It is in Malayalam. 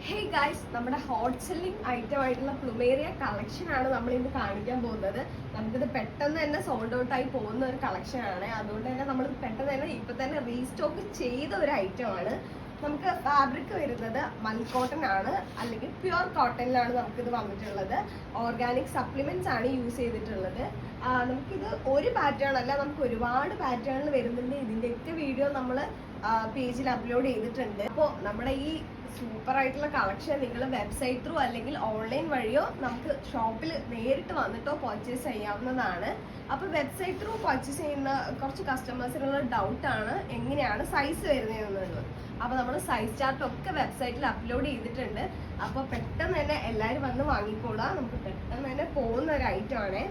ഹേ ഗൈസ്, നമ്മുടെ ഹോട്ട് സെല്ലിംഗ് ഐറ്റം ആയിട്ടുള്ള പ്ലുമേറിയ കളക്ഷൻ ആണ് നമ്മൾ ഇന്ന് കാണിക്കാൻ പോകുന്നത്. നമുക്കിത് പെട്ടെന്ന് തന്നെ സോൾഡ് ഔട്ട് ആയി പോകുന്ന ഒരു കളക്ഷൻ ആണ്. അതുകൊണ്ട് തന്നെ നമ്മൾ പെട്ടെന്ന് തന്നെ ഇപ്പൊ തന്നെ റീസ്റ്റോക്ക് ചെയ്ത ഒരു ഐറ്റം ആണ്. നമുക്ക് ഫാബ്രിക് വരുന്നത് മൽ കോട്ടൺ ആണ്, അല്ലെങ്കിൽ പ്യുർ കോട്ടണിലാണ് നമുക്കിത് വന്നിട്ടുള്ളത്. ഓർഗാനിക് സപ്ലിമെന്റ്സ് ആണ് യൂസ് ചെയ്തിട്ടുള്ളത്. നമുക്കിത് ഒരു പാറ്റേൺ അല്ല, നമുക്ക് ഒരുപാട് പാറ്റേണിൽ വരുന്നുണ്ട്. ഇതിൻ്റെയൊക്കെ വീഡിയോ നമ്മൾ പേജിൽ അപ്ലോഡ് ചെയ്തിട്ടുണ്ട്. അപ്പോൾ നമ്മുടെ ഈ സൂപ്പർ ആയിട്ടുള്ള കളക്ഷൻ നിങ്ങൾ വെബ്സൈറ്റ് ത്രൂ അല്ലെങ്കിൽ ഓൺലൈൻ വഴിയോ നമുക്ക് ഷോപ്പിൽ നേരിട്ട് വന്നിട്ടോ പർച്ചേസ് ചെയ്യാവുന്നതാണ്. അപ്പോൾ വെബ്സൈറ്റ് ത്രൂ പർച്ചേസ് ചെയ്യുന്ന കുറച്ച് കസ്റ്റമേഴ്സിനുള്ള ഡൗട്ടാണ് എങ്ങനെയാണ് സൈസ് വരുന്നതെന്നുള്ളത്. അപ്പോൾ നമ്മൾ സൈസ് ചാർട്ട് ഒക്കെ വെബ്സൈറ്റിൽ അപ്ലോഡ് ചെയ്തിട്ടുണ്ട്. അപ്പോൾ പെട്ടെന്ന് തന്നെ എല്ലാവരും വന്ന് വാങ്ങിക്കോളാം. നമുക്ക് പെട്ടെന്ന് തന്നെ പോകുന്ന ഒരു ഐറ്റം ആണ്.